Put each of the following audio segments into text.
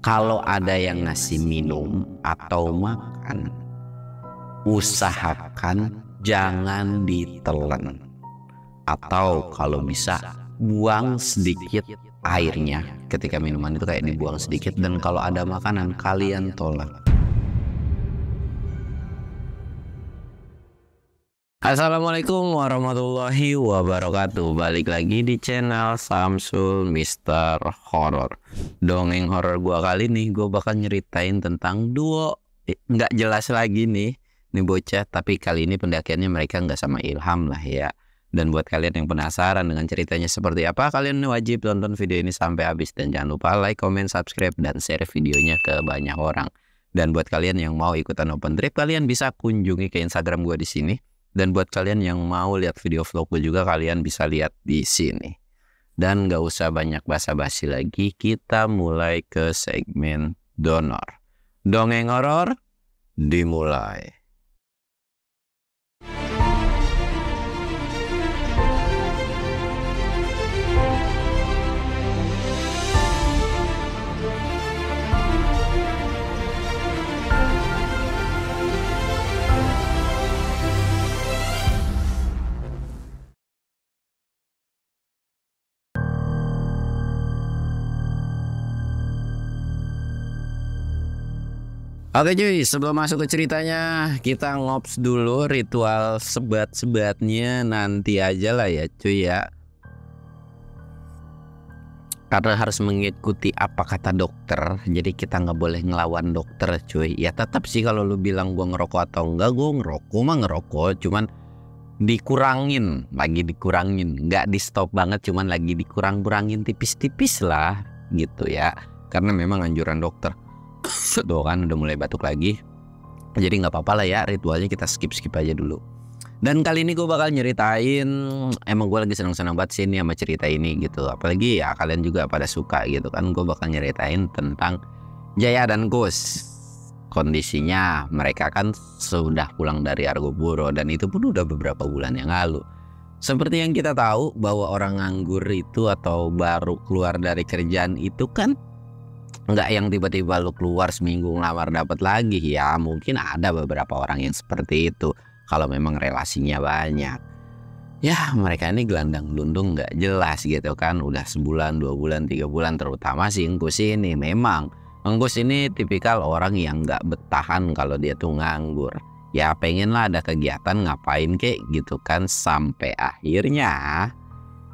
Kalau ada yang ngasih minum atau makan, usahakan jangan ditelan. Atau kalau bisa buang sedikit airnya ketika minuman itu kayak dibuang sedikit. Dan kalau ada makanan kalian tolak. Assalamualaikum warahmatullahi wabarakatuh. Balik lagi di channel Samsul Mister Horror. Dongeng horor gua kali nih gua bakal nyeritain tentang duo nggak jelas lagi nih bocah, tapi kali ini pendakiannya mereka nggak sama Ilham lah ya. Dan buat kalian yang penasaran dengan ceritanya seperti apa, kalian wajib tonton video ini sampai habis. Dan jangan lupa like, comment, subscribe, dan share videonya ke banyak orang. Dan buat kalian yang mau ikutan open trip, kalian bisa kunjungi ke Instagram gua di sini. Dan buat kalian yang mau lihat video vlog gue juga, kalian bisa lihat di sini. Dan gak usah banyak basa-basi lagi, kita mulai ke segmen donor. Dongeng horor dimulai. Oke cuy, sebelum masuk ke ceritanya, kita ngops dulu ritual sebat-sebatnya nanti aja lah ya cuy ya. Karena harus mengikuti apa kata dokter, jadi kita nggak boleh ngelawan dokter cuy. Ya tetap sih kalau lu bilang gua ngerokok atau enggak, gua ngerokok mah ngerokok, cuman dikurangin, nggak di stop banget, cuman lagi dikurangin tipis-tipis lah gitu ya. Karena memang anjuran dokter. Tuh kan udah mulai batuk lagi. Jadi nggak apa-apa lah ya, ritualnya kita skip aja dulu. Dan kali ini gue bakal nyeritain, emang gue lagi seneng-seneng banget sih ini sama cerita ini gitu. Apalagi ya kalian juga pada suka gitu kan. Gue bakal nyeritain tentang Jaya dan Kus. Kondisinya mereka kan sudah pulang dari Argopuro, dan itu pun udah beberapa bulan yang lalu. Seperti yang kita tahu bahwa orang nganggur itu atau baru keluar dari kerjaan itu kan nggak yang tiba-tiba lu keluar seminggu ngelamar dapat lagi ya. Mungkin ada beberapa orang yang seperti itu kalau memang relasinya banyak. Ya mereka ini gelandang gelundung nggak jelas gitu kan. Udah sebulan, 2 bulan, 3 bulan, terutama si Engkus ini. Memang Engkus ini tipikal orang yang nggak betahan kalau dia tuh nganggur. Ya pengen lah ada kegiatan, ngapain kek gitu kan. Sampai akhirnya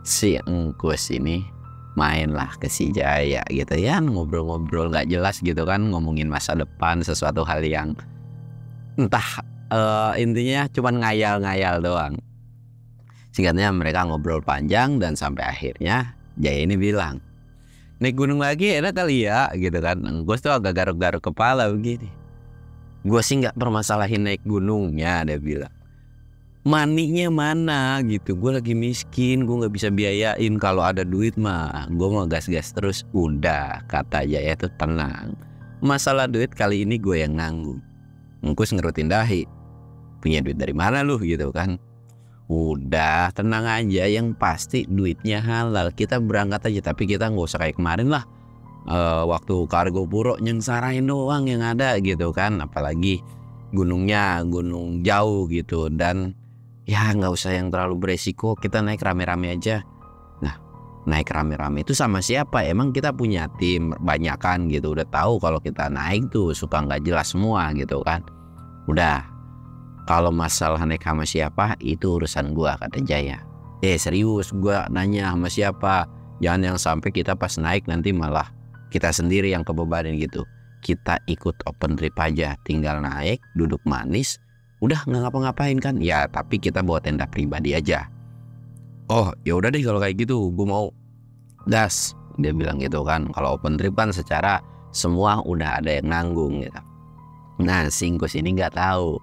si Engkus ini mainlah ke si Jaya gitu ya, ngobrol-ngobrol nggak jelas gitu kan, ngomongin masa depan, sesuatu hal yang entah intinya cuman ngayal-ngayal doang. Singkatnya mereka ngobrol panjang dan sampai akhirnya Jaya ini bilang, naik gunung lagi enak kali ya gitu kan. Gue tuh agak garuk-garuk kepala begini. Gue sih nggak permasalahin naik gunungnya, dia bilang. Maninya mana gitu, gue lagi miskin, gue nggak bisa biayain. Kalau ada duit mah gue mau gas-gas terus. Udah, kata Jaya tuh tenang, masalah duit kali ini gue yang nanggung. Engkus ngerutin dahi, punya duit dari mana lu gitu kan. Udah tenang aja, yang pasti duitnya halal, kita berangkat aja. Tapi kita nggak usah kayak kemarin lah, waktu ke Argopuro nyengsarain doang yang ada gitu kan. Apalagi gunungnya gunung jauh gitu, dan ya nggak usah yang terlalu beresiko, kita naik rame-rame aja. Nah naik rame-rame itu sama siapa? Emang kita punya tim banyak kan gitu, udah tahu kalau kita naik tuh suka nggak jelas semua gitu kan. Udah, kalau masalah naik sama siapa itu urusan gua, kata Jaya. Serius gua nanya sama siapa, jangan yang sampai kita pas naik nanti malah kita sendiri yang kebebanin gitu. Kita ikut open trip aja, tinggal naik, duduk manis, udah nggak ngapa-ngapain kan ya, tapi kita bawa tenda pribadi aja. Oh ya udah deh kalau kayak gitu, gue mau gas, dia bilang gitu kan. Kalau open trip kan secara semua udah ada yang nanggung gitu. Nah si Engkus ini nggak tahu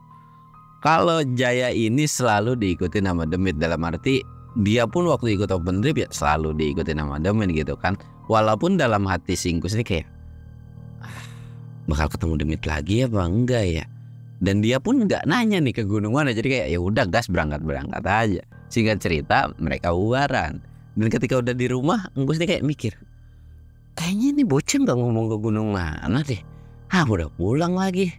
kalau Jaya ini selalu diikuti nama Demit, dalam arti dia pun waktu ikut open trip ya selalu diikuti nama Demit gitu kan. Walaupun dalam hati si Engkus ini kayak bakal ketemu Demit lagi apa enggak ya. Dan dia pun nggak nanya nih ke gunung mana, jadi kayak ya udah gas, berangkat aja. Singkat cerita mereka bubaran. Dan ketika udah di rumah, Engkus nih kayak mikir, kayaknya ini bocah nggak ngomong ke gunung mana deh. Udah pulang lagi.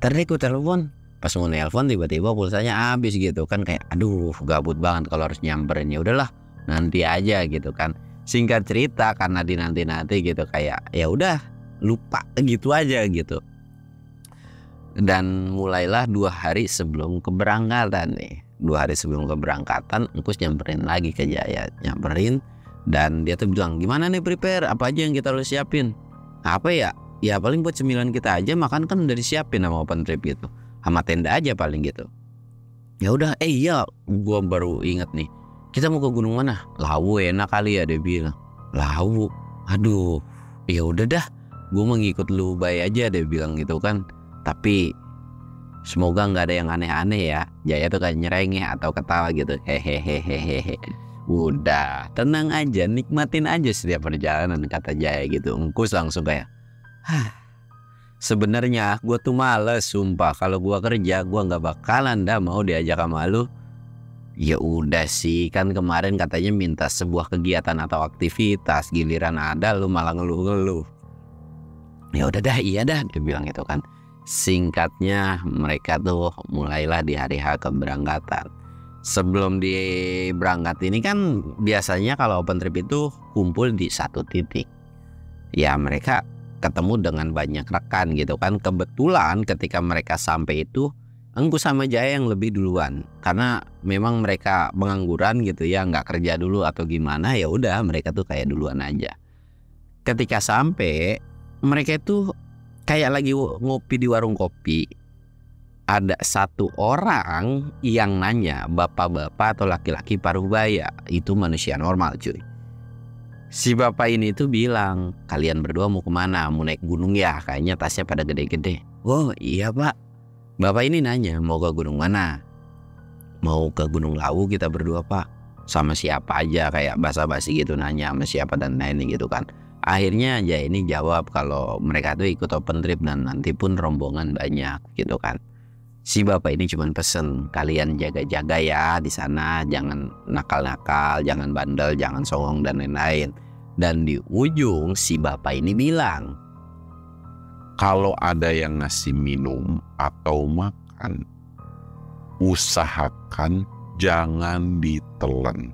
Tadi aku telepon, pas mau nelpon tiba-tiba pulsanya habis gitu kan, kayak aduh gabut banget kalau harus nyamperin. Ya udahlah nanti aja gitu kan. Singkat cerita karena dinanti-nanti gitu, kayak ya udah lupa gitu aja gitu. Dan mulailah 2 hari sebelum keberangkatan nih. 2 hari sebelum keberangkatan Engkus nyamperin lagi ke Jaya, nyamperin, dan dia tuh bilang, gimana nih prepare, apa aja yang kita harus siapin? Apa ya? Ya paling buat cemilan kita aja, makan kan udah disiapin sama open trip gitu, sama tenda aja paling gitu. Ya udah, iya, gua baru inget nih, kita mau ke gunung mana? Lawu enak kali ya, dia bilang. Lawu, aduh, ya udah dah, gua mau ngikut lu bay aja, dia bilang gitu kan. Tapi semoga nggak ada yang aneh-aneh ya. Jaya tuh kayak nyerengeh atau ketawa gitu, hehehehehe. Udah tenang aja, nikmatin aja setiap perjalanan, kata Jaya gitu. Engkus langsung kayak, sebenarnya gue tuh males sumpah, kalau gue kerja gue nggak bakalan dah mau diajak sama lu. Ya udah sih, kan kemarin katanya minta sebuah kegiatan atau aktivitas, giliran ada lu malah ngeluh-ngeluh. Ya udah dah, iya dah, dia bilang gitu kan. Singkatnya mereka tuh mulailah di hari H keberangkatan. Sebelum diberangkat ini kan biasanya kalau open trip itu kumpul di satu titik. Ya mereka ketemu dengan banyak rekan gitu kan. Kebetulan ketika mereka sampai itu Engkus sama Jaya yang lebih duluan, karena memang mereka pengangguran gitu ya, nggak kerja dulu atau gimana, ya udah mereka tuh kayak duluan aja. Ketika sampai mereka itu kayak lagi ngopi di warung kopi. Ada satu orang yang nanya, bapak-bapak atau laki-laki paruh baya, itu manusia normal cuy. Si bapak ini tuh bilang, kalian berdua mau kemana? Mau naik gunung ya? Kayaknya tasnya pada gede-gede. Oh iya pak. Bapak ini nanya, mau ke gunung mana? Mau ke Gunung Lawu kita berdua pak. Sama siapa aja, kayak basa-basi gitu, nanya sama siapa dan lain gitu kan. Akhirnya aja ini jawab kalau mereka tuh ikut open trip dan nanti pun rombongan banyak gitu kan. Si bapak ini cuma pesen, kalian jaga-jaga ya di sana, jangan nakal-nakal, jangan bandel, jangan songong dan lain-lain. Dan di ujung si bapak ini bilang, kalau ada yang ngasih minum atau makan, usahakan jangan ditelan.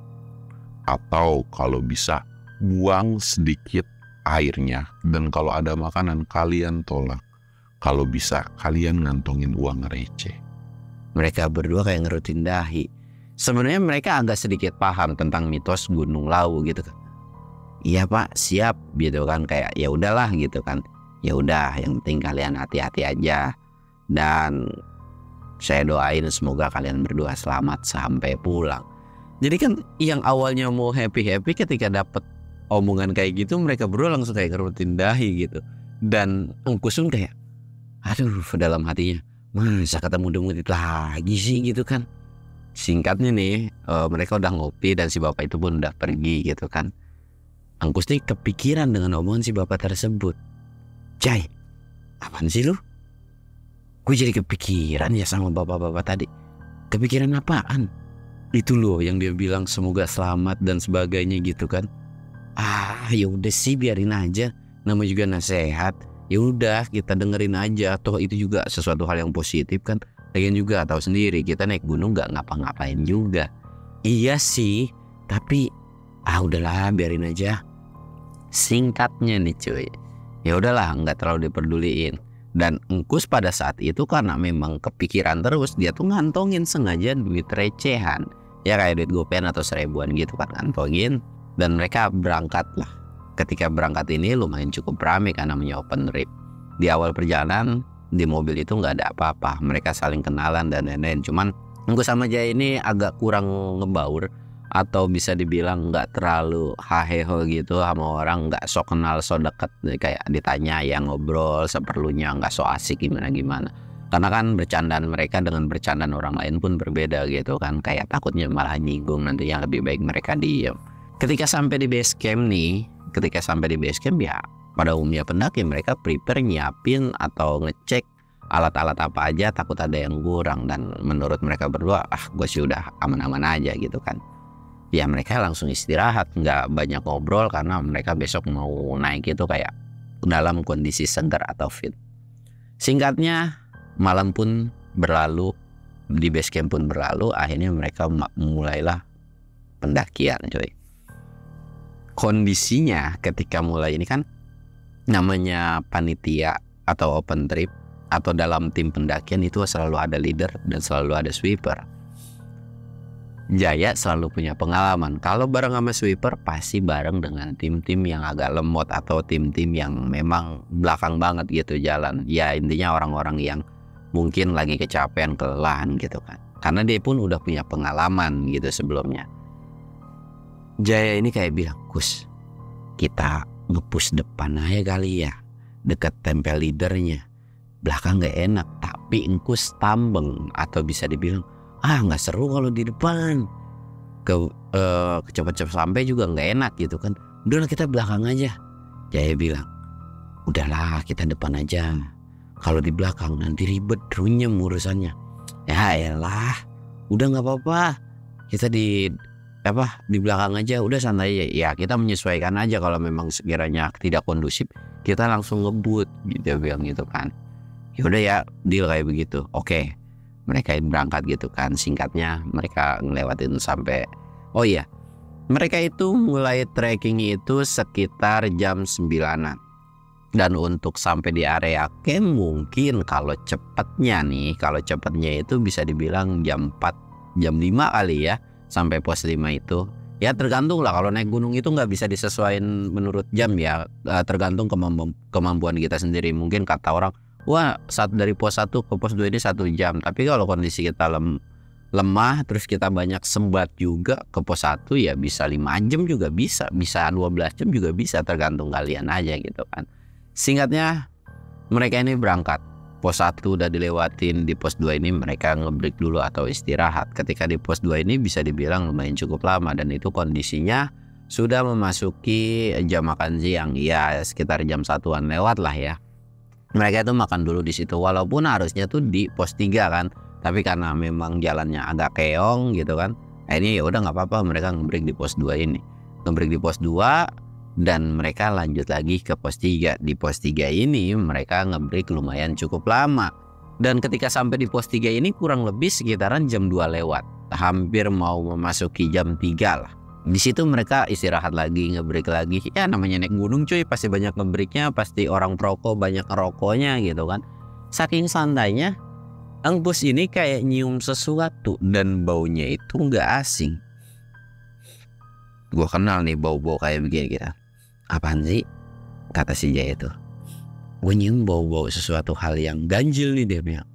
Atau kalau bisa buang sedikit airnya, dan kalau ada makanan kalian tolak. Kalau bisa kalian ngantongin uang receh. Mereka berdua kayak ngerutin dahi. Sebenarnya mereka agak sedikit paham tentang mitos Gunung Lawu gitu kan. Iya pak, siap gitu kan, kayak ya udahlah gitu kan. Ya udah, yang penting kalian hati-hati aja. Dan saya doain semoga kalian berdua selamat sampai pulang. Jadi kan yang awalnya mau happy-happy, ketika dapat omongan kayak gitu mereka berdua langsung kayak ngerutin dahi gitu. Dan Engkusun kayak, aduh, dalam hatinya, masa ketemu demit lagi sih gitu kan. Singkatnya nih, mereka udah ngopi dan si bapak itu pun udah pergi gitu kan. Engkus nih kepikiran dengan omongan si bapak tersebut. Jay, apaan sih lu? Gue jadi kepikiran ya sama bapak-bapak tadi. Kepikiran apaan? Itu loh yang dia bilang semoga selamat dan sebagainya gitu kan. Ya udah sih, biarin aja. Namanya juga nasihat. Ya udah kita dengerin aja, toh itu juga sesuatu hal yang positif kan. Lagian juga tahu sendiri kita naik gunung nggak ngapa-ngapain juga. Iya sih, tapi udahlah biarin aja. Singkatnya nih cuy, ya udahlah nggak terlalu diperduliin. Dan Engkus pada saat itu karena memang kepikiran terus, dia tuh ngantongin sengaja duit recehan, ya kayak duit gopean atau 1000-an gitu kan, ngantongin. Dan mereka berangkat lah. Ketika berangkat ini lumayan cukup ramai kan, namanya open trip. Di awal perjalanan di mobil itu nggak ada apa-apa, mereka saling kenalan dan lain-lain. Cuman Engkus sama Jaya ini agak kurang ngebaur, atau bisa dibilang nggak terlalu haheho gitu sama orang, nggak sok kenal sok deket, kayak ditanya ya ngobrol seperlunya, nggak sok asik gimana-gimana. Karena kan bercandaan mereka dengan bercandaan orang lain pun berbeda gitu kan, kayak takutnya malah nyinggung, nanti yang lebih baik mereka diem. Ketika sampai di base camp ya pada umumnya pendaki mereka prepare nyiapin atau ngecek alat-alat apa aja, takut ada yang kurang. Dan menurut mereka berdua, gue sih udah aman-aman aja gitu kan. ya mereka langsung istirahat, nggak banyak ngobrol karena mereka besok mau naik itu kayak dalam kondisi segar atau fit. Singkatnya, malam pun berlalu, di base camp pun berlalu, akhirnya mereka mulailah pendakian, coy. Kondisinya ketika mulai ini kan namanya panitia atau open trip atau dalam tim pendakian itu selalu ada leader dan selalu ada sweeper. Jaya selalu punya pengalaman. Kalau bareng sama sweeper pasti bareng dengan tim-tim yang agak lemot atau tim-tim yang memang belakang banget gitu jalan. Ya intinya orang-orang yang mungkin lagi kecapean, kelelahan gitu kan. Karena dia pun udah punya pengalaman gitu sebelumnya. Jaya ini kayak bilang, Kus, kita nge-push depan aja kali ya, deket tempel leadernya. Belakang gak enak, tapi engkus tambeng atau bisa dibilang nggak seru kalau di depan, cepet-cepet sampai juga nggak enak gitu kan. Udahlah kita belakang aja. Jaya bilang, udahlah kita depan aja, kalau di belakang nanti ribet, runyem urusannya. Ya elah, udah nggak apa-apa, kita di belakang aja, udah santai aja. Ya kita menyesuaikan aja, kalau memang sekiranya tidak kondusif kita langsung ngebut gitu, bilang gitu kan. Yaudah ya, deal kayak begitu. Oke. Mereka berangkat gitu kan. Singkatnya mereka ngelewatin sampai, mereka itu mulai trekking itu sekitar jam 9-an. Dan untuk sampai di area camp mungkin kalau cepatnya itu bisa dibilang jam 4, jam 5 kali ya, sampai pos 5 itu. Ya tergantung lah, kalau naik gunung itu nggak bisa disesuaikan menurut jam ya, tergantung kemampuan kita sendiri. Mungkin kata orang, wah dari pos 1 ke pos 2 ini 1 jam. Tapi kalau kondisi kita lemah, terus kita banyak sembat juga, ke pos 1 ya bisa 5 jam juga bisa 12 jam juga bisa, tergantung kalian aja gitu kan. Singkatnya mereka ini berangkat. Pos 1 udah dilewatin, di pos 2 ini mereka ngebreak dulu atau istirahat. Ketika di pos 2 ini bisa dibilang lumayan cukup lama, dan itu kondisinya sudah memasuki jam makan siang. Ya sekitar jam 1-an lewat lah ya. Mereka itu makan dulu di situ, walaupun harusnya tuh di pos 3 kan, tapi karena memang jalannya agak keong gitu kan, akhirnya ya udah nggak apa-apa, mereka ngebreak di pos 2 ini. Ngebreak di pos 2 dan mereka lanjut lagi ke pos 3. Di pos 3 ini mereka ngebreak lumayan cukup lama. Dan ketika sampai di pos 3 ini kurang lebih sekitaran jam 2 lewat, hampir mau memasuki jam 3 lah. Di situ mereka istirahat lagi, ngebreak lagi. Ya namanya naik gunung cuy, pasti banyak ngebreaknya, pasti orang perokok banyak ngerokoknya gitu kan. Saking santainya, Ang Bus ini kayak nyium sesuatu dan baunya itu nggak asing. Gue kenal nih bau-bau kayak begini gitu. Apaan sih? Kata si Jaya itu. Gue nyium bau-bau sesuatu hal yang ganjil nih, dia bilang.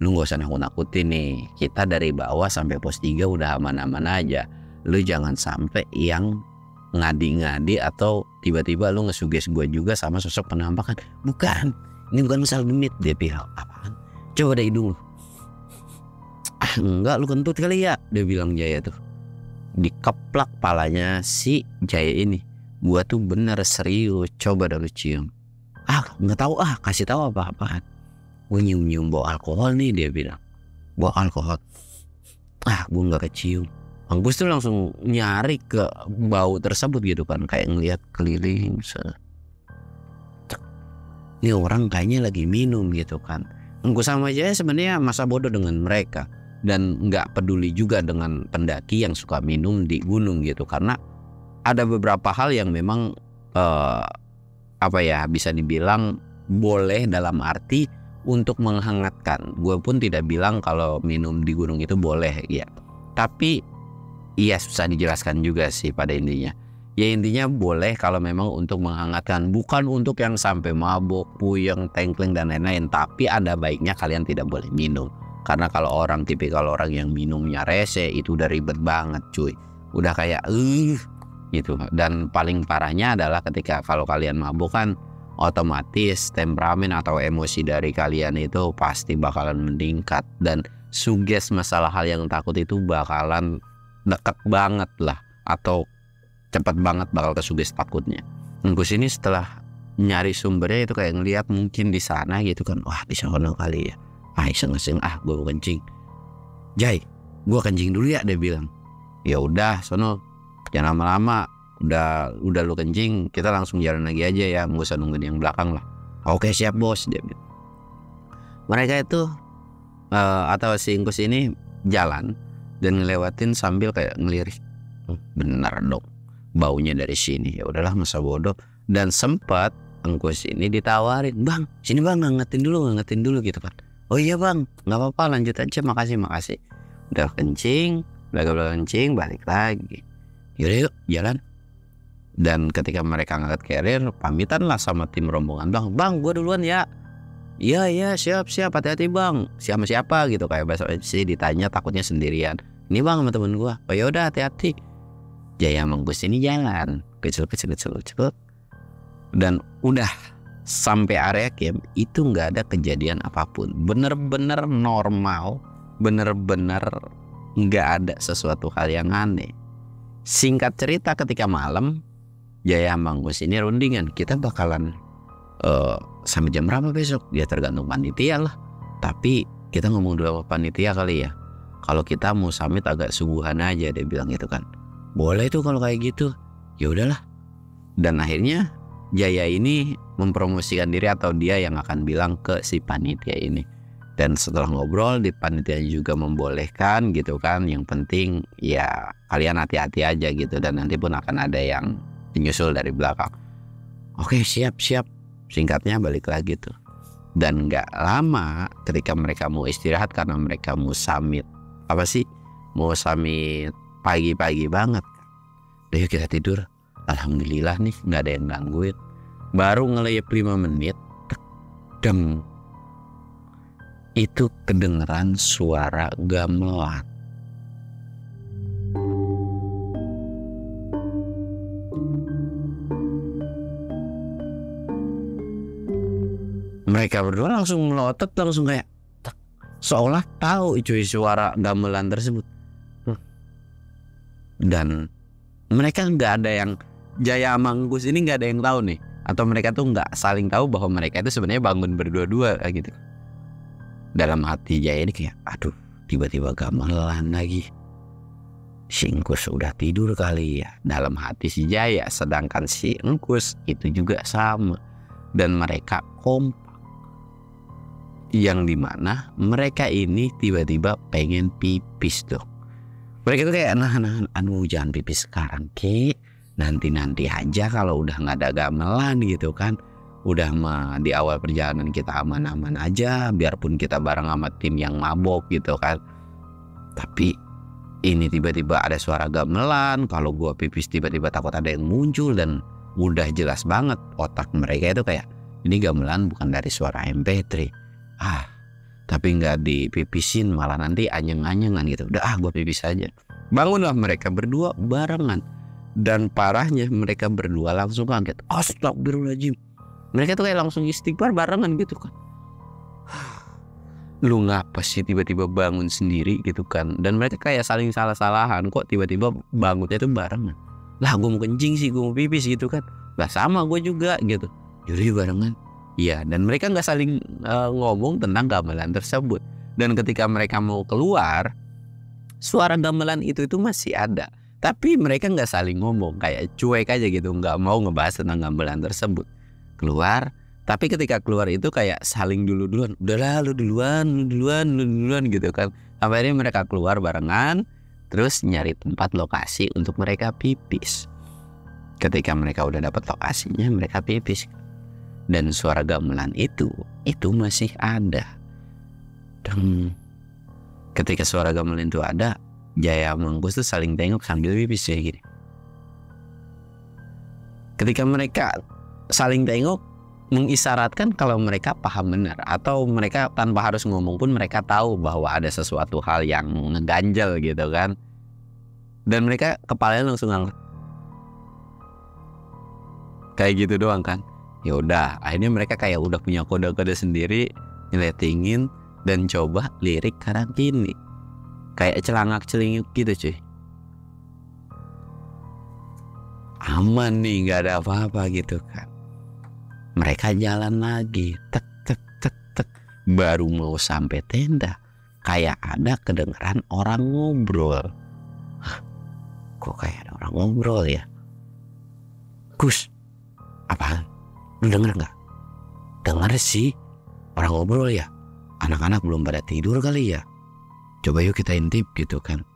Lu gak usah nakut-nakutin nih, kita dari bawah sampai pos 3 udah aman-aman aja. Lu jangan sampai yang ngadi-ngadi atau tiba-tiba lu ngesuges gue juga sama sosok penampakan. Bukan, ini bukan misal genit, dia bilang. Apaan? Coba deh hidung lu. Enggak, lu kentut kali ya, dia bilang Jaya tuh. Dikeplak palanya si Jaya ini. Gua tuh bener serius, coba dah lu cium. Nggak tahu, kasih tahu apa-apaan. Gue nyium-nyium bau alkohol nih, dia bilang. Bau alkohol. Gue nggak kecium. Ang Bus tuh langsung nyari ke bau tersebut gitu kan, kayak ngeliat keliling. Ini orang kayaknya lagi minum gitu kan. Ang Bus sama Jaya sebenarnya masa bodoh dengan mereka, dan nggak peduli juga dengan pendaki yang suka minum di gunung gitu, karena ada beberapa hal yang memang bisa dibilang boleh dalam arti untuk menghangatkan. Gue pun tidak bilang kalau minum di gunung itu boleh ya, tapi iya susah dijelaskan juga sih pada intinya. Ya intinya boleh kalau memang untuk menghangatkan, bukan untuk yang sampai mabuk, puyeng, tengkleng dan lain-lain. Tapi ada baiknya kalian tidak boleh minum, karena kalau tipikal orang yang minumnya rese itu udah ribet banget cuy, udah kayak gitu. Dan paling parahnya adalah ketika kalau kalian mabuk kan otomatis temperamen atau emosi dari kalian itu pasti bakalan meningkat, dan suges masalah hal yang takut itu bakalan deket banget lah, atau cepat banget bakal kesuges takutnya. Gus ini setelah nyari sumbernya itu kayak ngeliat mungkin di sana gitu kan, wah di sana kali ya, iseng-iseng gue kencing. Jai, gue kencing dulu ya, dia bilang. Ya udah sono Jangan lama-lama, udah lu kencing, kita langsung jalan lagi aja ya, nggak usah nungguin yang belakang lah. Oke siap bos, dia bilang. Mereka itu atau si Engkus ini jalan dan ngelewatin sambil kayak ngelirik. Benar dong, baunya dari sini. Ya udahlah, masa bodoh. Dan sempat Engkus ini ditawarin, bang sini bang, ngangetin dulu gitu kan. Oh iya bang, nggak apa-apa, lanjut aja, makasih. Udah kencing, kencing, balik lagi. Yaudah yuk jalan. Dan ketika mereka ngangkat carrier, pamitan lah sama tim rombongan, bang gue duluan ya. Iya siap, hati-hati bang. Siapa gitu, kayak bahasa sih ditanya takutnya sendirian. Ini bang sama temen gue. Oh yaudah, hati-hati. Jaya Mengkus ini jalan kecil. Dan udah sampai area camp itu nggak ada kejadian apapun. Bener-bener normal, bener-bener nggak ada sesuatu hal yang aneh. Singkat cerita, ketika malam Jaya Mangkus ini rundingan, kita bakalan sampai jam berapa besok? Ya tergantung panitia lah. Tapi kita ngomong dulu sama panitia kali ya. Kalau kita mau summit agak subuhan aja, dia bilang gitu kan. Boleh tuh kalau kayak gitu. Ya udahlah. Dan akhirnya Jaya ini mempromosikan diri, atau dia yang akan bilang ke si panitia ini. Dan setelah ngobrol, di panitia juga membolehkan gitu kan. Yang penting ya kalian hati-hati aja gitu, dan nanti pun akan ada yang menyusul dari belakang. Oke siap. Singkatnya balik lagi tuh. Dan gak lama ketika mereka mau istirahat karena mereka mau summit. Mau summit pagi-pagi banget. Udah yuk kita tidur. Alhamdulillah nih gak ada yang gangguin. Baru ngelayap 5 menit, deng, itu kedengeran suara gamelan. Mereka berdua langsung melotot, langsung kayak seolah tahu cuy suara gamelan tersebut. Dan mereka nggak ada yang, Jaya Mangkus ini nggak ada yang tahu nih, atau mereka tuh nggak saling tahu bahwa mereka itu sebenarnya bangun berdua-dua kayak gitu. Dalam hati Jaya ini kayak, aduh, tiba-tiba gamelan lagi. Si Engkus udah tidur kali ya, dalam hati si Jaya. Sedangkan si Engkus itu juga sama. Dan mereka kompak, yang dimana mereka ini tiba-tiba pengen pipis tuh. Mereka tuh kayak, jangan pipis sekarang Ki, nanti aja kalau udah nggak ada gamelan gitu kan. Udah mah di awal perjalanan kita aman-aman aja, biarpun kita bareng sama tim yang mabok gitu kan. Tapi ini tiba-tiba ada suara gamelan, kalau gua pipis tiba-tiba takut ada yang muncul. Dan udah jelas banget otak mereka itu kayak, ini gamelan bukan dari suara MP3. Tapi nggak dipipisin malah nanti anyeng-anyengan gitu. Udah gua pipis aja. Bangunlah mereka berdua barengan. Dan parahnya mereka berdua langsung kaget. Astagfirullahaladzim. Mereka tuh kayak langsung istighfar barengan gitu kan. Lu ngapa sih tiba-tiba bangun sendiri gitu kan. Dan mereka kayak saling salah-salahan, kok tiba-tiba bangunnya tuh barengan. Lah gue mau kencing sih, gue mau pipis gitu kan. Lah sama gue juga gitu. Jadi barengan. Iya, dan mereka gak saling ngomong tentang gamelan tersebut. Dan ketika mereka mau keluar, suara gamelan itu masih ada. Tapi mereka gak saling ngomong, kayak cuek aja gitu, gak mau ngebahas tentang gamelan tersebut. Keluar, tapi ketika keluar itu kayak saling duluan. Udahlah lu duluan gitu kan. Sampai akhirnya mereka keluar barengan, terus nyari tempat lokasi untuk mereka pipis. Ketika mereka udah dapat lokasinya, mereka pipis. Dan suara gamelan itu masih ada. Dan ketika suara gamelan itu ada, Jaya Mangkus tuh saling tengok sambil pipis kayak gini. Ketika mereka saling tengok, mengisyaratkan kalau mereka paham benar, atau mereka tanpa harus ngomong pun mereka tahu bahwa ada sesuatu hal yang ngeganjel gitu kan. Dan mereka kepalanya langsung angkat kayak gitu doang kan. Ya udah, akhirnya mereka kayak udah punya kode-kode sendiri, nyeletingin dan coba lirik kanan kiri, kayak celangak-celinguk gitu cuy. Aman nih, nggak ada apa-apa gitu kan. Mereka jalan lagi, tek. Baru mau sampai tenda, kayak ada kedengeran orang ngobrol. kok kayak ada orang ngobrol ya. Gus, apaan? Lu denger gak? Denger sih, orang ngobrol ya. Anak-anak belum pada tidur kali ya. Coba yuk kita intip gitu kan.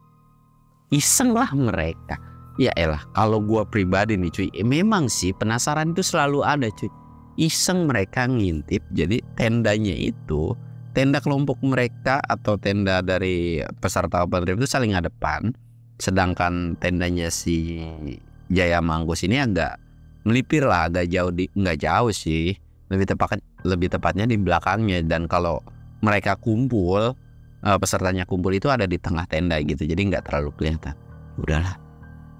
Iseng lah mereka. Ya elah, kalau gua pribadi nih cuy, memang sih penasaran itu selalu ada cuy. Iseng mereka ngintip. Jadi tendanya itu, tenda kelompok mereka atau tenda dari peserta open trip itu saling ngadepan. Sedangkan tendanya si Jaya Mangkus ini agak melipir lah, agak jauh nggak jauh sih, lebih tepatnya di belakangnya. Dan kalau mereka kumpul, pesertanya kumpul itu ada di tengah tenda gitu, jadi nggak terlalu kelihatan. Udahlah.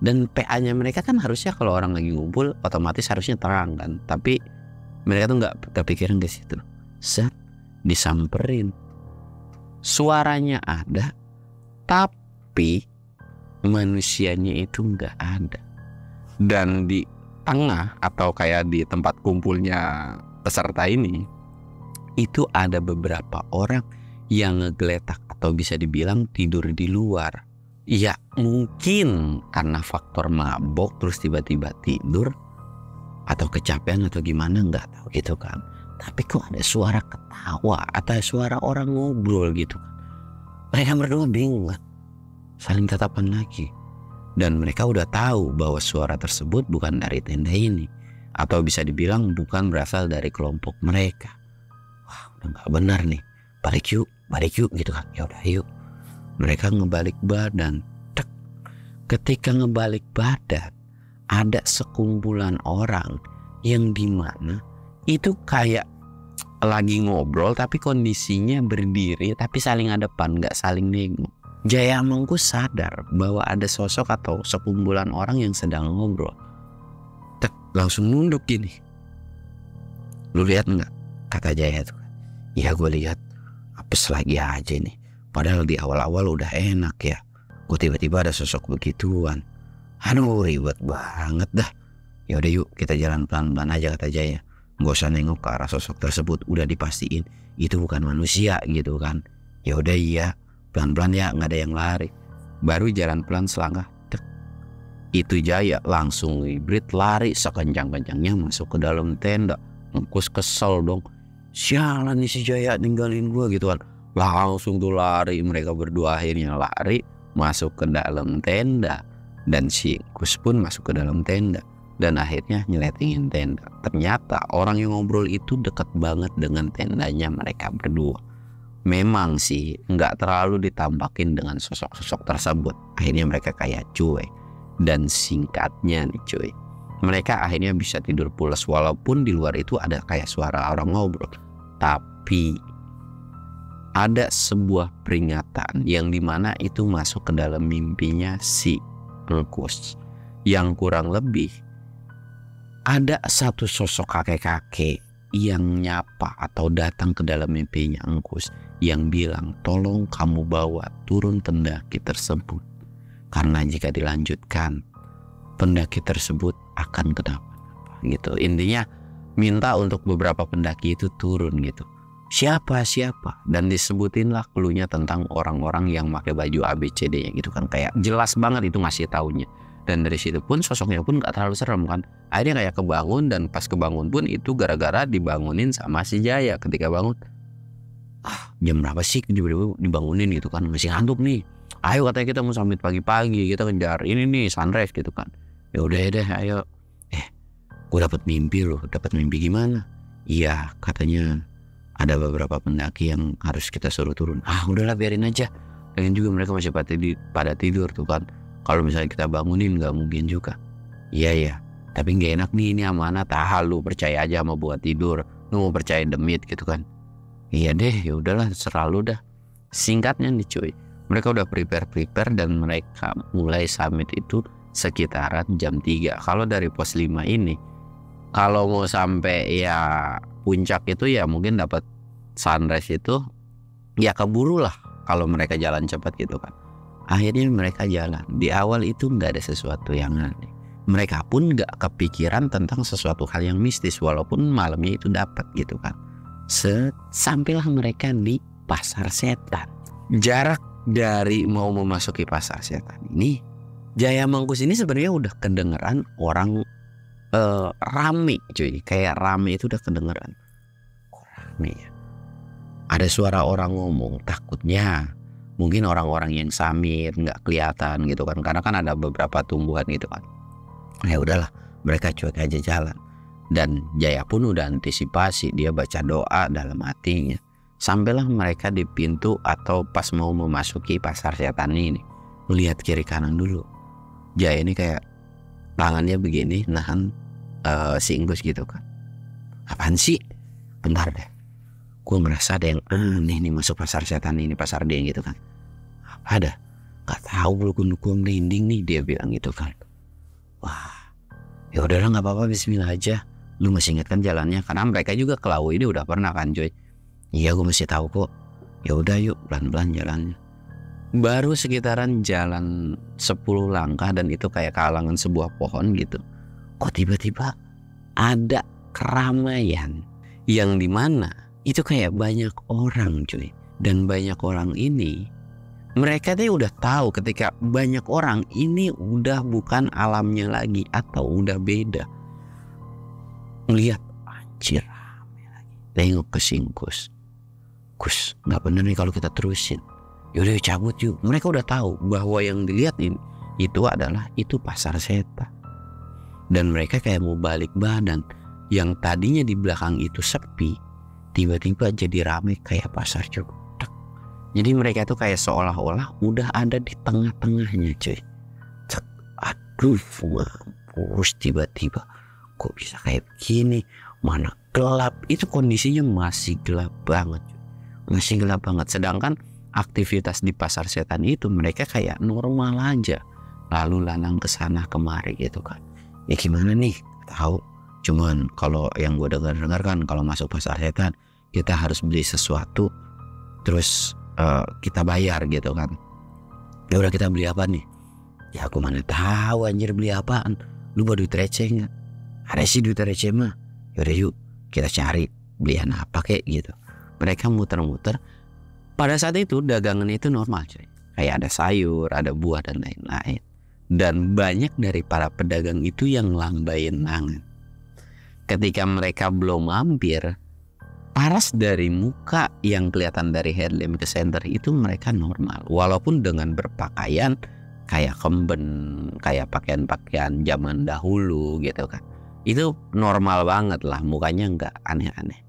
Dan PA-nya mereka kan harusnya kalau orang lagi ngumpul otomatis harusnya terang kan, tapi mereka tuh nggak kepikiran ke situ. Set, disamperin, suaranya ada, tapi manusianya itu nggak ada. Dan di tengah atau kayak di tempat kumpulnya peserta ini, itu ada beberapa orang yang ngegeletak atau bisa dibilang tidur di luar. Ya mungkin karena faktor mabok terus tiba-tiba tidur, atau kecapean atau gimana nggak tahu gitu kan. Tapi kok ada suara ketawa atau suara orang ngobrol gitu kan. Mereka berdua bingung kan, saling tatapan lagi. Dan mereka udah tahu bahwa suara tersebut bukan dari tenda ini, atau bisa dibilang bukan berasal dari kelompok mereka. Wah, udah nggak benar nih. Balik yuk gitu kan. Ya udah yuk. Mereka ngebalik badan. Tek. Ketika ngebalik badan, ada sekumpulan orang yang dimana itu kayak lagi ngobrol tapi kondisinya berdiri tapi saling hadapan, nggak saling nengok. Jaya Mangkus sadar bahwa ada sosok atau sekumpulan orang yang sedang ngobrol. Tek, langsung nunduk gini. Lu lihat nggak? Kata Jaya tuh. Ya gue lihat. Apes lagi aja nih. Padahal di awal-awal udah enak ya. Gue tiba-tiba ada sosok begituan. Aduh ribet banget dah. Ya udah yuk kita jalan pelan-pelan aja kata Jaya. Gak usah nengok ke arah sosok tersebut. Udah dipastiin itu bukan manusia gitu kan. Ya udah iya. Pelan-pelan ya, nggak ada yang lari. Baru jalan pelan selangkah, tek. Itu Jaya langsung hibrid lari sekencang-kencangnya masuk ke dalam tenda. Mangkus kesel dong. Sialan nih si Jaya ninggalin gua gitu kan. Langsung tuh lari, mereka berdua akhirnya lari masuk ke dalam tenda. Dan si Kus pun masuk ke dalam tenda. Dan akhirnya nyeletingin tenda. Ternyata orang yang ngobrol itu dekat banget dengan tendanya mereka berdua. Memang sih nggak terlalu ditampakin dengan sosok-sosok tersebut. Akhirnya mereka kayak cuek. Dan singkatnya nih cuy, mereka akhirnya bisa tidur pulas walaupun di luar itu ada kayak suara orang ngobrol. Tapi ada sebuah peringatan yang dimana itu masuk ke dalam mimpinya si Mangkus. Yang kurang lebih ada satu sosok kakek-kakek yang nyapa atau datang ke dalam mimpinya Angkus, yang bilang tolong kamu bawa turun pendaki tersebut, karena jika dilanjutkan pendaki tersebut akan kenapa-napa gitu. Intinya minta untuk beberapa pendaki itu turun gitu. Siapa dan disebutinlah cluenya tentang orang-orang yang pakai baju ABCD gitu kan, kayak jelas banget itu ngasih taunya. Dan dari situ pun sosoknya pun gak terlalu serem kan. Akhirnya kayak kebangun, dan pas kebangun pun itu gara-gara dibangunin sama si Jaya. Ketika bangun, jam berapa sih dibangunin gitu kan, masih ngantuk nih. Ayo katanya kita mau summit pagi-pagi, kita kejar ini nih sunrise gitu kan. Ya udah deh ayo. Gue dapet mimpi loh. Dapet mimpi gimana? Iya katanya ada beberapa pendaki yang harus kita suruh turun. Udahlah biarin aja. Dan juga mereka masih pada tidur tuh kan. Kalau misalnya kita bangunin nggak mungkin juga. Iya tapi nggak enak nih, ini amanah. Lu percaya aja sama buat tidur, lu mau percaya demit gitu kan. Iya deh, ya udahlah serah lu dah. Singkatnya nih cuy, mereka udah prepare dan mereka mulai summit itu sekitaran jam 3. Kalau dari pos 5 ini, kalau mau sampai ya puncak itu ya mungkin dapat sunrise itu ya keburu lah kalau mereka jalan cepat gitu kan. Akhirnya mereka jalan. Di awal itu nggak ada sesuatu yang aneh. Mereka pun nggak kepikiran tentang sesuatu hal yang mistis walaupun malamnya itu dapat gitu kan. Sampailah mereka di pasar setan. Jarak dari mau memasuki pasar setan ini Jaya Mangkus ini sebenarnya udah kedengeran orang rame cuy. Kayak rame itu udah kedengeran. Kok rame ya? Ada suara orang ngomong, takutnya mungkin orang-orang yang samit nggak kelihatan gitu kan, karena kan ada beberapa tumbuhan gitu kan. Ya udahlah, mereka cuek aja jalan. Dan Jaya pun udah antisipasi, dia baca doa dalam hatinya. Sampailah mereka di pintu atau pas mau memasuki pasar setan ini. Melihat kiri kanan dulu. Jaya ini kayak tangannya begini nahan si Inggus gitu kan. Apaan sih? Bentar deh. Gue merasa ada yang aneh nih masuk pasar setan ini, pasar dia gitu kan. Apa ada? Gak tahu lu, gue merinding nih, dia bilang gitu kan. Wah, ya udahlah nggak apa-apa, Bismillah aja. Lu masih ingat kan jalannya? Karena mereka juga ke Lawu ini udah pernah kan, coy. Iya, gue masih tahu kok. Ya udah yuk, pelan-pelan jalannya. Baru sekitaran jalan 10 langkah dan itu kayak kehalangan sebuah pohon gitu. Kok tiba-tiba ada keramaian yang dimana itu kayak banyak orang, cuy. Dan banyak orang ini, mereka tuh udah tahu ketika banyak orang ini udah bukan alamnya lagi atau udah beda. Ngeliat, anjir rame lagi. Tengok ke Singkus. Kus, gak bener nih kalau kita terusin. Yaudah cabut yuk. Mereka udah tahu bahwa yang dilihatin itu adalah pasar setan. Dan mereka kayak mau balik badan. Yang tadinya di belakang itu sepi, tiba-tiba jadi rame kayak pasar Cikutek. Jadi mereka tuh kayak seolah-olah udah ada di tengah-tengahnya, cuy. Aduh, mampus, tiba-tiba kok bisa kayak begini? Mana gelap? Itu kondisinya masih gelap banget, cuy. Masih gelap banget. Sedangkan aktivitas di pasar setan itu mereka kayak normal aja, lalu lalang kesana kemari gitu kan. Ya gimana nih? Tahu. Cuman kalau yang gue dengar kan kalau masuk pasar setan kita harus beli sesuatu, terus kita bayar gitu kan. Ya udah, kita beli apa nih? Ya aku mana tahu anjir beli apaan. Lu bawa duit receh nggak? Ada sih duit receh mah. Yaudah yuk kita cari belian apa kayak gitu. Mereka muter-muter. Pada saat itu dagangan itu normal, cuy. Kayak ada sayur, ada buah dan lain-lain. Dan banyak dari para pedagang itu yang lambain tangan. Ketika mereka belum mampir, paras dari muka yang kelihatan dari headlamp ke center itu mereka normal. Walaupun dengan berpakaian kayak kemben, kayak pakaian-pakaian zaman dahulu gitu kan. Itu normal banget lah, mukanya nggak aneh-aneh.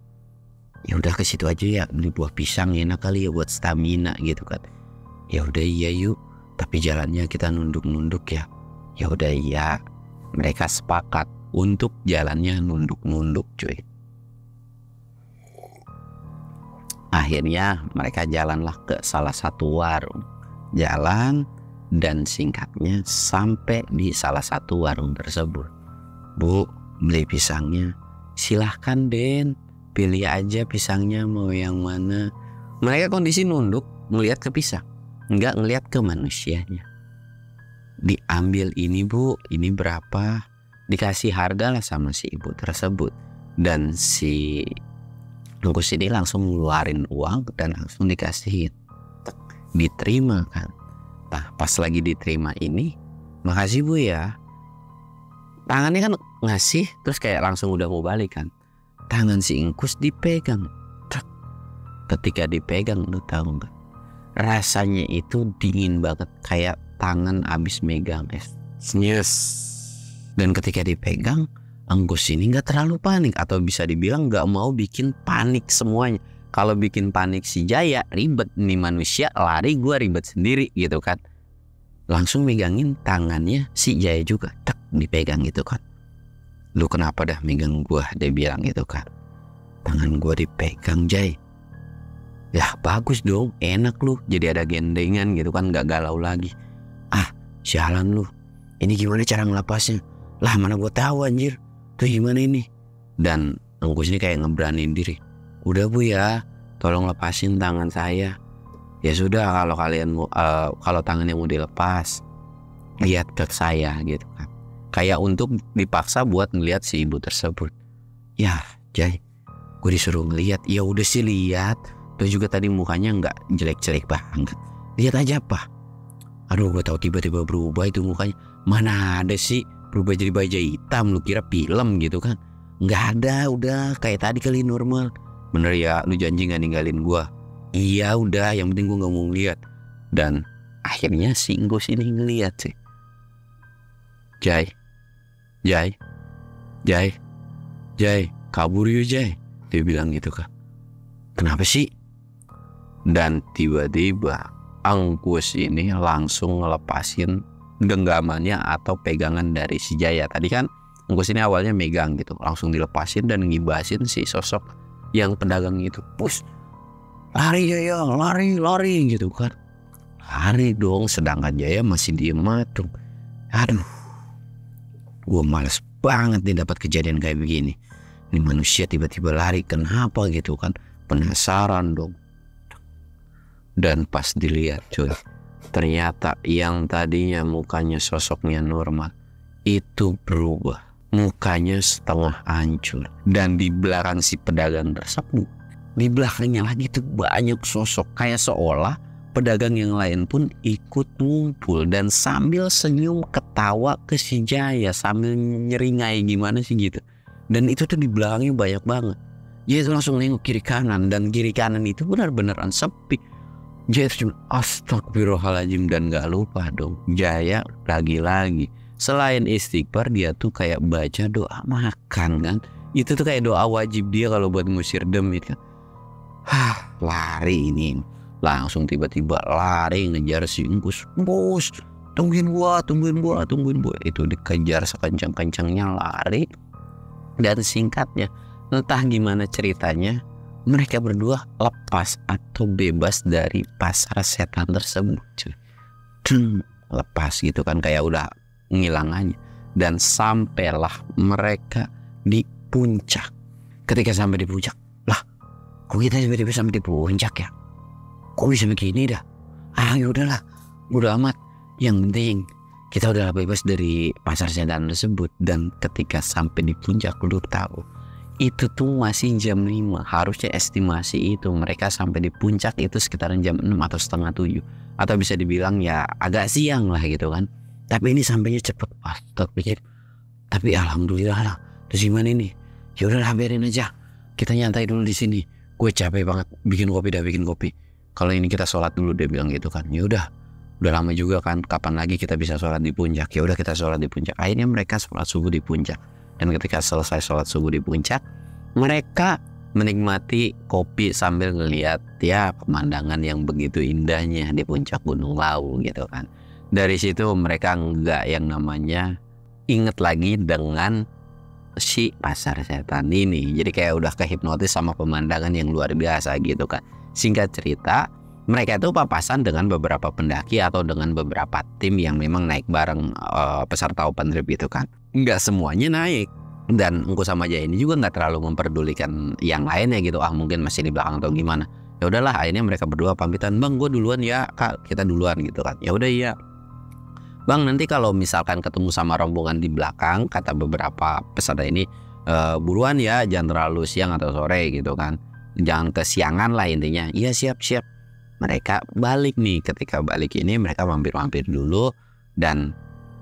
Ya udah ke situ aja ya, beli buah pisang enak kali ya buat stamina gitu kan. Ya udah iya yuk, tapi jalannya kita nunduk-nunduk ya. Ya udah iya, mereka sepakat untuk jalannya nunduk-nunduk, cuy. Akhirnya mereka jalanlah ke salah satu warung. Jalan dan singkatnya sampai di salah satu warung tersebut. Bu, beli pisangnya. Silahkan Den, pilih aja pisangnya mau yang mana. Mereka kondisi nunduk ngelihat ke pisang, nggak ngelihat ke manusianya. Diambil ini bu, ini berapa? Dikasih harga lah sama si ibu tersebut. Dan si Mangkus ini langsung ngeluarin uang dan langsung dikasihin. Diterima kan. Nah pas lagi diterima ini, makasih bu ya. Tangannya kan ngasih terus kayak langsung udah mau balik kan. Tangan si Ingkus dipegang. Ketika dipegang, lu tahu nggak? Rasanya itu dingin banget, kayak tangan abis megang es. Yes. Dan ketika dipegang, Ingkus ini nggak terlalu panik, atau bisa dibilang nggak mau bikin panik semuanya. Kalau bikin panik si Jaya ribet nih manusia, lari gua ribet sendiri gitu kan. Langsung megangin tangannya si Jaya juga, tak dipegang gitu kan. Lu kenapa dah megang gua? Dia bilang gitu kan. Tangan gua dipegang Jay. Ya bagus dong, enak lu, jadi ada gendengan gitu kan, gak galau lagi. Ah sialan lu, ini gimana cara ngelepasnya? Lah mana gua tahu anjir, tuh gimana ini? Dan Ingkus ini kayak ngeberanin diri. Udah bu ya, tolong lepasin tangan saya. Ya sudah, kalau kalian mau, kalau tangannya mau dilepas, lihat ke saya gitu kan. Kayak untuk dipaksa buat ngelihat si ibu tersebut. Ya Jay, gue disuruh ngelihat. Ya udah sih lihat. Tuh juga tadi mukanya nggak jelek-jelek banget. Lihat aja apa? Aduh, gue tahu tiba-tiba berubah itu mukanya. Mana ada sih berubah jadi baja hitam, lu kira film gitu kan? Nggak ada, udah kayak tadi kali normal. Bener ya, lu janji gak ninggalin gue? Iya udah, yang penting gue gak mau ngeliat. Dan akhirnya si Inggus ini ngeliat sih. Jai, kabur yuk Jai. Dia bilang gitu kan. Kenapa sih? Dan tiba-tiba Angkus ini langsung ngelepasin genggamannya atau pegangan dari si Jaya. Tadi kan Angkus ini awalnya megang gitu, langsung dilepasin dan ngibasin si sosok yang pedagang itu. Push, lari Jaya, lari gitu kan. Lari dong, sedangkan Jaya masih diem matung. Aduh, gue males banget nih dapat kejadian kayak begini. Ini manusia tiba-tiba lari, kenapa gitu kan? Penasaran dong. Dan pas dilihat cuy, ternyata yang tadinya mukanya sosoknya normal itu berubah, mukanya setengah hancur. Dan di belakang si pedagang tersebut, di belakangnya lagi tuh banyak sosok, kayak seolah pedagang yang lain pun ikut ngumpul dan sambil senyum ketawa ke si Jaya sambil nyeringai gimana sih gitu. Dan itu tuh di belakangnya banyak banget. Dia itu langsung nengok kiri kanan, dan kiri kanan itu benar-beneran sepi. Jaya cuma astagfirullahaladzim. Dan gak lupa dong, Jaya lagi-lagi selain istighfar dia tuh kayak baca doa makan kan. Itu tuh kayak doa wajib dia kalau buat ngusir demit kan. Lari ini langsung tiba-tiba lari ngejar si Ingkus. Bos, tungguin gua. Itu dikejar sekencang-kencangnya lari. Dan singkatnya, entah gimana ceritanya, mereka berdua lepas atau bebas dari pasar setan tersebut cuy. Lepas gitu kan, kayak udah ngilang aja. Dan sampailah mereka di puncak. Ketika sampai di puncak, lah kok kita tiba-tiba sampai di puncak ya? Kok bisa begini dah? Yaudahlah, udah amat. Yang penting kita udah bebas dari pasar setan tersebut. Dan ketika sampai di puncak, lu tahu itu tuh masih jam 5. Harusnya estimasi itu mereka sampai di puncak itu sekitaran jam 6 atau setengah 7. Atau bisa dibilang ya agak siang lah gitu kan. Tapi ini sampainya cepet. Astagfirullah. Tapi alhamdulillah lah. Terus gimana ini? Ya udahlah, biarin aja. Kita nyantai dulu di sini. Gue capek banget. Bikin kopi. Kalau ini kita sholat dulu, dia bilang gitu kan. Ya udah lama juga kan. Kapan lagi kita bisa sholat di puncak? Ya udah kita sholat di puncak. Akhirnya mereka sholat subuh di puncak. Dan ketika selesai sholat subuh di puncak, mereka menikmati kopi sambil ngeliat ya pemandangan yang begitu indahnya di puncak Gunung Lawu gitu kan. Dari situ mereka nggak yang namanya inget lagi dengan si pasar setan ini. Jadi kayak udah kehipnotis sama pemandangan yang luar biasa gitu kan. Singkat cerita, mereka itu papasan dengan beberapa pendaki atau dengan beberapa tim yang memang naik bareng peserta open trip itu kan. Nggak semuanya naik. Dan Engku sama Jaya ini juga nggak terlalu memperdulikan yang lainnya gitu. Mungkin masih di belakang atau gimana. Ya udahlah, akhirnya mereka berdua pamitan. Bang, gue duluan ya, Kak, kita duluan gitu kan. Ya udah iya. Bang, nanti kalau misalkan ketemu sama rombongan di belakang, kata beberapa peserta ini, buruan ya, jangan terlalu siang atau sore gitu kan. Jangan kesiangan lah intinya. Iya siap. Mereka balik nih. Ketika balik ini mereka mampir-mampir dulu. Dan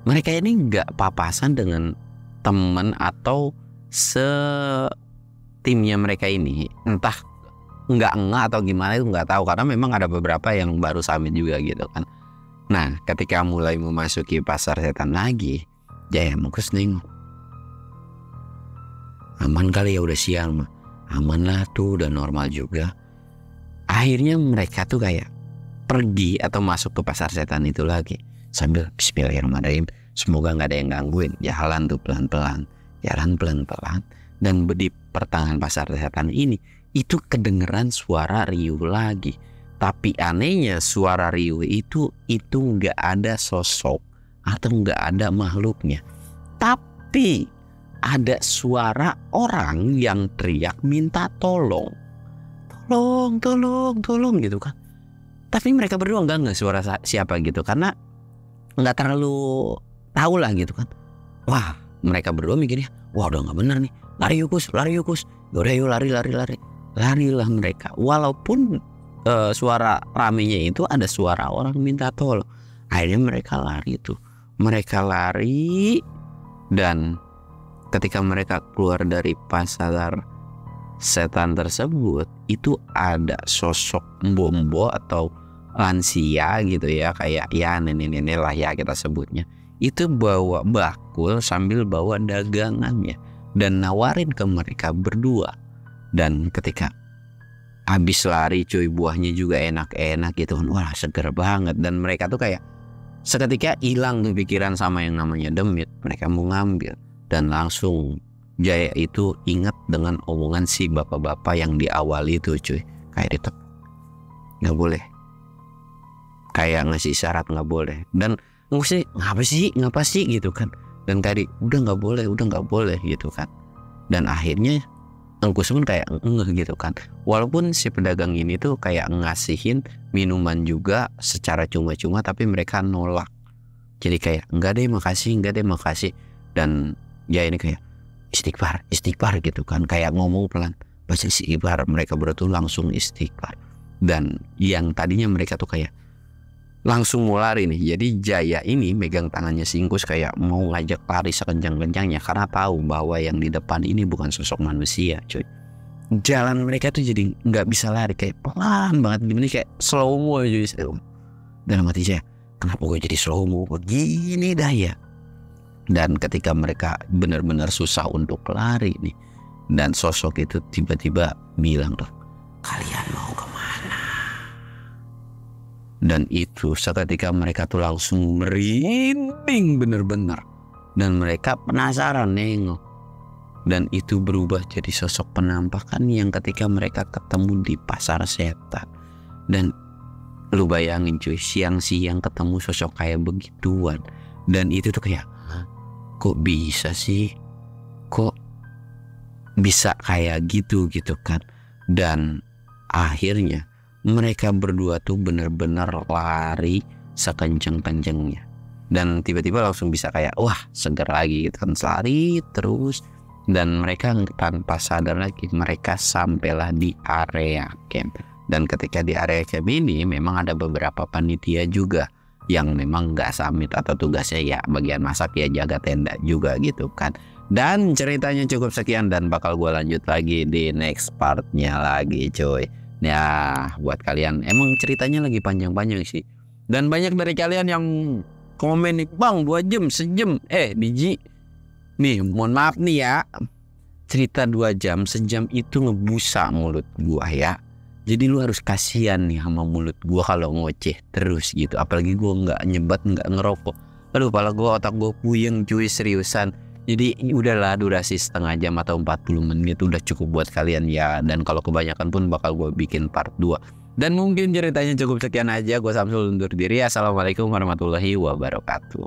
mereka ini nggak papasan dengan temen atau setimnya mereka ini. Entah nggak atau gimana itu nggak tahu. Karena memang ada beberapa yang baru summit juga gitu kan. Nah ketika mulai memasuki pasar setan lagi, Jaya Mungkus nengok. Aman kali ya, udah siang mah. Aman lah tuh, udah normal juga. Akhirnya mereka tuh kayak pergi atau masuk ke pasar setan itu lagi sambil bismillahirrahmanirrahim. Semoga gak ada yang gangguin. Jalan tuh pelan-pelan. Dan di pertengahan pasar setan ini itu kedengeran suara riuh lagi. Tapi anehnya suara riuh itu gak ada sosok atau gak ada makhluknya. Tapi ada suara orang yang teriak minta tolong. Tolong gitu kan. Tapi mereka berdua enggak suara siapa gitu. Karena gak terlalu tahu lah gitu kan. Wah, mereka berdua mikirnya, wah udah gak bener nih. Lari yuk Kus. Yaudah yuk lari. Larilah mereka. Walaupun suara ramenya itu ada suara orang minta tolong. Akhirnya mereka lari tuh. Mereka lari, dan ketika mereka keluar dari pasar setan tersebut, itu ada sosok mbombo atau lansia gitu ya, kayak ya nenek-nenek lah ya kita sebutnya. Itu bawa bakul sambil bawa dagangannya dan nawarin ke mereka berdua. Dan ketika habis lari cuy, buahnya juga enak-enak gitu kan, wah seger banget. Dan mereka tuh kayak seketika hilang tuh pikiran sama yang namanya demit. Mereka mau ngambil, dan langsung Jaya itu ingat dengan omongan si bapak-bapak yang di awal itu cuy, kayak ditep, nggak boleh, kayak ngasih syarat nggak boleh. Dan ngapa sih gitu kan. Dan kayak udah nggak boleh gitu kan. Dan akhirnya Engkus pun kayak gitu kan. Walaupun si pedagang ini tuh kayak ngasihin minuman juga secara cuma-cuma, tapi mereka nolak. Jadi kayak enggak deh makasih. Dan ya ini kayak istighfar gitu kan, kayak ngomong pelan, baca istighfar. Mereka berdua langsung istighfar. Dan yang tadinya mereka tuh kayak langsung mau lari nih. Jadi Jaya ini megang tangannya si Engkus kayak mau ngajak lari sekencang-kencangnya, karena tahu bahwa yang di depan ini bukan sosok manusia cuy. Jalan mereka tuh jadi nggak bisa lari, kayak pelan banget, gini kayak slow mo cuy. Dalam hati saya, kenapa gue jadi slow mo begini dah ya. Dan ketika mereka benar-benar susah untuk lari nih, dan sosok itu tiba-tiba bilang tuh, kalian mau kemana? Dan itu seketika mereka tuh langsung merinding bener-bener. Dan mereka penasaran nengok. Dan itu berubah jadi sosok penampakan yang ketika mereka ketemu di pasar setan. Dan lu bayangin cuy, siang-siang ketemu sosok kayak begituan. Dan itu tuh kayak, kok bisa sih? Kok bisa kayak gitu kan. Dan akhirnya mereka berdua tuh bener-bener lari sekenceng-kencengnya. Dan tiba-tiba langsung bisa kayak wah seger lagi gitu kan, lari terus. Dan mereka tanpa sadar lagi mereka sampailah di area camp. Dan ketika di area camp ini memang ada beberapa panitia juga yang memang gak samit atau tugasnya ya bagian masak ya, jaga tenda juga gitu kan. Dan ceritanya cukup sekian, dan bakal gue lanjut lagi di next partnya lagi cuy. Ya buat kalian emang ceritanya lagi panjang-panjang sih. Dan banyak dari kalian yang komen nih, bang 2 jam sejam. Biji nih mohon maaf nih ya, cerita 2 jam sejam itu ngebusa mulut gua ya. Jadi lu harus kasihan nih sama mulut gua kalau ngoceh terus gitu. Apalagi gua nggak nyebat, nggak ngerokok. Aduh pala gua, otak gua puyeng cuy, seriusan. Jadi udahlah, durasi setengah jam atau 40 menit udah cukup buat kalian ya. Dan kalau kebanyakan pun bakal gue bikin part 2. Dan mungkin ceritanya cukup sekian aja. Gue Samsul undur diri. Assalamualaikum warahmatullahi wabarakatuh.